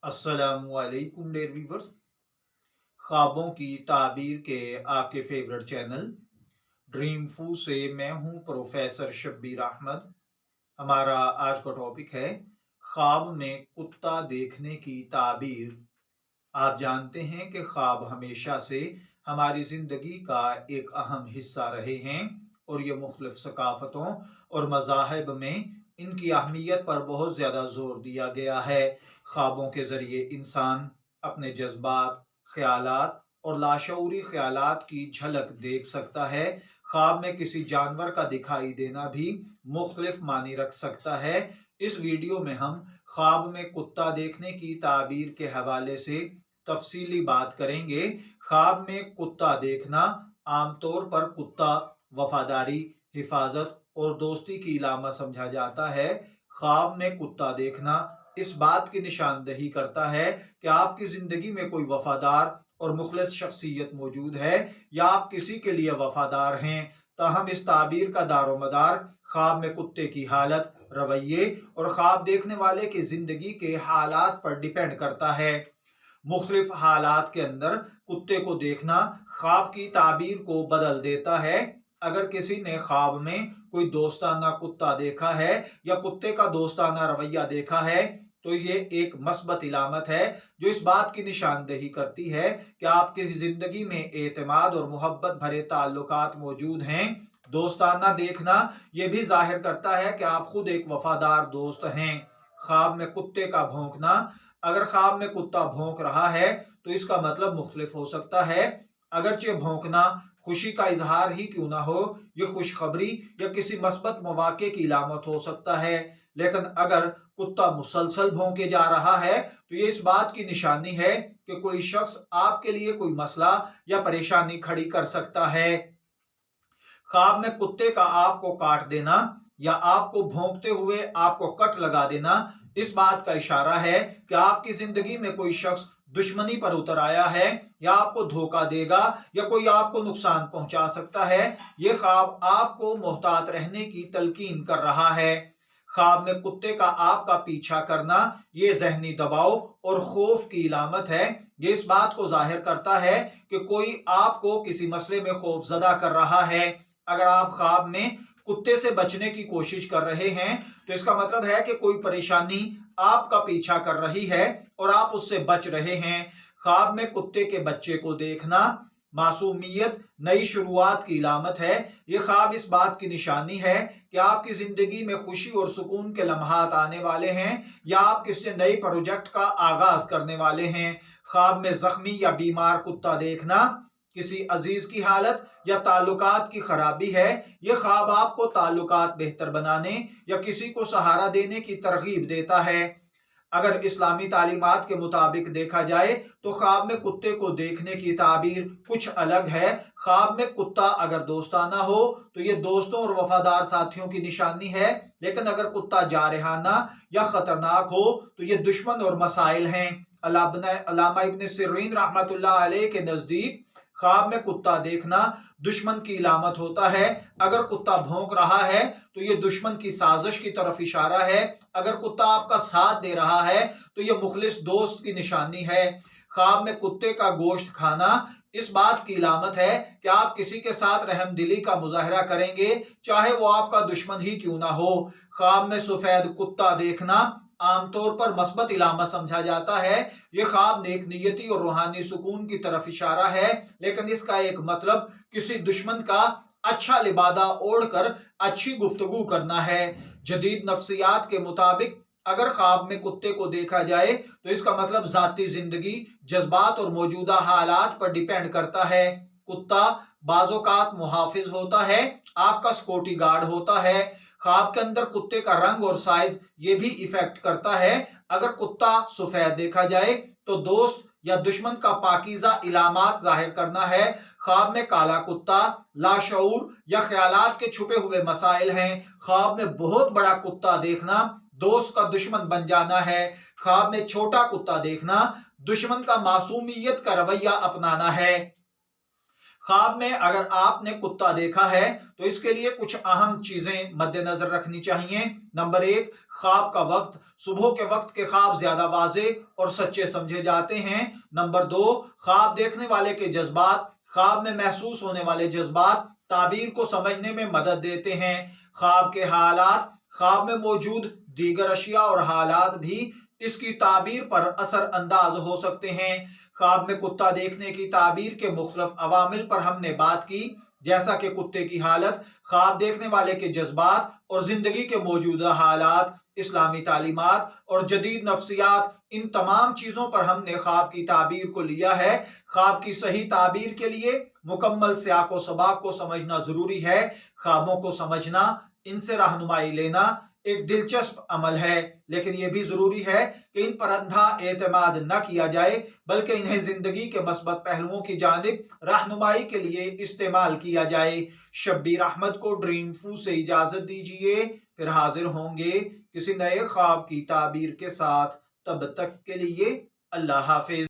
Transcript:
अस्सलामुअलैकुम dear viewers. ख्वाबों की ताबीर के आपके फेवरेट चैनल ड्रीम फू से मैं हूं प्रोफेसर शब्बीर अहमद। हमारा आज का टॉपिक है ख्वाब में कुत्ता देखने की ताबीर। आप जानते हैं कि ख्वाब हमेशा से हमारी ज़िंदगी का एक अहम हिस्सा रहे हैं और ये मुख्तलिफ सकाफ़तों और मज़ाहिब में इनकी अहमियत पर बहुत ज़्यादा ज़ोर दिया गया है। ख्वाबों के ज़रिए इंसान अपने जज्बात, ख्यालात और लाशऊरी ख्यालात की झलक देख सकता है। ख्वाब में किसी जानवर का दिखाई देना भी मुख्तलिफ मानी रख सकता है। इस वीडियो में हम ख्वाब में कुत्ता देखने की ताबीर के हवाले से तफसीली बात करेंगे। ख्वाब में कुत्ता देखना आमतौर पर कुत्ता वफादारी, हिफाजत और दोस्ती की इलामत समझा जाता है। ख्वाब में कुत्ता देखना इस बात की निशानदही करता है कि आपकी जिंदगी में कोई वफादार और मुखलिस शख्सियत मौजूद है या आप किसी के लिए वफादार हैं। ताहम इस ताबीर का दारोमदार ख्वाब में कुत्ते की हालत, रवैये और ख्वाब देखने वाले की जिंदगी के हालात पर डिपेंड करता है। मुख्तलिफ हालात के अंदर कुत्ते को देखना ख्वाब की ताबीर को बदल देता है। अगर किसी ने ख्वाब में कोई दोस्ताना कुत्ता देखा है या कुत्ते का दोस्ताना रवैया देखा है तो ये एक मस्बत इलामत है जो इस बात की निशानदेही करती है कि आपकी जिंदगी में एतमाद और मोहब्बत भरे ताल्लुकात मौजूद हैं। दोस्ताना देखना यह भी जाहिर करता है कि आप खुद एक वफादार दोस्त हैं। ख्वाब में कुत्ते का भौंकना, अगर ख्वाब में कुत्ता भौंक रहा है तो इसका मतलब मुख्तलिफ हो सकता है। अगरचे भौंकना खुशी का इजहार ही क्यों ना हो, ये खुशखबरी या किसी मस्बत मौके की इलामत हो सकता है। लेकिन अगर कुत्ता मुसलसल भौंके जा रहा है तो ये इस बात की निशानी है कि कोई शख्स आपके लिए कोई मसला या परेशानी खड़ी कर सकता है। ख्वाब में कुत्ते का आपको काट देना या आपको भौंकते हुए आपको कट लगा देना इस बात का इशारा है कि आपकी जिंदगी में कोई शख्स दुश्मनी पर उतर आया है या आपको धोखा देगा या कोई आपको नुकसान पहुंचा सकता है। यह ख्वाब आपको मोहतात रहने की तलकीन कर रहा है। ख्वाब में कुत्ते का आपका पीछा करना यह जहनी दबाव और खौफ की इलामत है। ये इस बात को जाहिर करता है कि कोई आपको किसी मसले में खौफजदा कर रहा है। अगर आप ख्वाब में कुत्ते से बचने की कोशिश कर रहे हैं तो इसका मतलब है कि कोई परेशानी आपका पीछा कर रही है और आप उससे बच रहे हैं। ख्वाब में कुत्ते के बच्चे को देखना मासूमियत, नई शुरुआत की इलामत है। यह ख्वाब इस बात की निशानी है कि आपकी जिंदगी में खुशी और सुकून के लम्हात आने वाले हैं या आप किसी नए प्रोजेक्ट का आगाज करने वाले हैं। ख्वाब में जख्मी या बीमार कुत्ता देखना किसी अजीज की हालत या ताल्लुकात की खराबी है। यह ख्वाब आपको ताल्लुकात बेहतर बनाने या किसी को सहारा देने की तरगीब देता है। अगर इस्लामी तालीमात के मुताबिक देखा जाए तो ख्वाब में कुत्ते को देखने की ताबीर कुछ अलग है। ख्वाब में कुत्ता अगर दोस्ताना हो तो ये दोस्तों और वफादार साथियों की निशानी है, लेकिन अगर कुत्ता जारहाना या खतरनाक हो तो ये दुश्मन और मसाइल हैं। अल्लामा इब्न सिरीन रहमतुल्लाह अलैह के नजदीक ख्वाब में कुत्ता देखना दुश्मन की इलामत होता है। अगर कुत्ता भौंक रहा है तो यह दुश्मन की साजिश की तरफ इशारा है। अगर कुत्ता आपका साथ दे रहा है तो यह मुखलिस दोस्त की निशानी है। ख्वाब में कुत्ते का गोश्त खाना इस बात की इलामत है कि आप किसी के साथ रहमदिली का मुजाहरा करेंगे, चाहे वो आपका दुश्मन ही क्यों ना हो। ख्वाब में सफेद कुत्ता देखना आमतौर पर मस्बत इलामत समझा जाता है। यह ख्वाब नेक नियति और रूहानी सुकून की तरफ इशारा है, लेकिन इसका एक मतलब किसी दुश्मन का अच्छा लिबादा ओढ़कर अच्छी गुफ्तगू करना है। जदीद नफ्सियात के मुताबिक अगर ख्वाब में कुत्ते को देखा जाए तो इसका मतलब जाती जिंदगी, जज्बात और मौजूदा हालात पर डिपेंड करता है। कुत्ता बाज़ोकात मुहाफिज होता है, आपका सिक्योरिटी गार्ड होता है। ख्वाब के अंदर कुत्ते का रंग और साइज ये भी इफेक्ट करता है। अगर कुत्ता सफेद देखा जाए तो दोस्त या दुश्मन का पाकीज़ा इलामात जाहिर करना है। ख्वाब में काला कुत्ता लाशऊर या ख्यालात के छुपे हुए मसाइल हैं। ख्वाब में बहुत बड़ा कुत्ता देखना दोस्त का दुश्मन बन जाना है। ख्वाब में छोटा कुत्ता देखना दुश्मन का मासूमियत का रवैया अपनाना है। ख्वाब में अगर आपने कुत्ता देखा है तो इसके लिए कुछ अहम चीजें मद्देनजर रखनी चाहिए। नंबर एक, ख्वाब का वक्त। सुबह के वक्त के ख्वाब ज्यादा वाजे और सच्चे समझे जाते हैं। नंबर दो, ख्वाब देखने वाले के जज्बात। ख्वाब में महसूस होने वाले जज्बात ताबीर को समझने में मदद देते हैं। ख्वाब के हालात, ख्वाब में मौजूद दीगर अशिया और हालात भी इसकी ताबीर पर असर अंदाज हो सकते हैं। ख्वाब में कुत्ता देखने की ताबीर के मुख्तलिफ अवामिल पर हमने बात की, जैसा कि कुत्ते की हालत, ख्वाब देखने वाले के जज्बात और जिंदगी के मौजूदा हालात, इस्लामी तालीमात और जदीद नफ्सियात। इन तमाम चीजों पर हमने ख्वाब की ताबीर को लिया है। ख्वाब की सही ताबीर के लिए मुकम्मल सियाक व सबाक को समझना जरूरी है। ख्वाबों को समझना, इनसे रहनुमाई लेना एक दिलचस्प अमल है, लेकिन यह भी जरूरी है कि इन पर अंधा एतमाद न किया जाए, बल्कि इन्हें जिंदगी के मस्बत पहलुओं की जानिब रहनुमाई के लिए इस्तेमाल किया जाए। शब्बीर अहमद को ड्रीम फू से इजाजत दीजिए, फिर हाजिर होंगे किसी नए ख्वाब की ताबीर के साथ। तब तक के लिए अल्लाह हाफिज।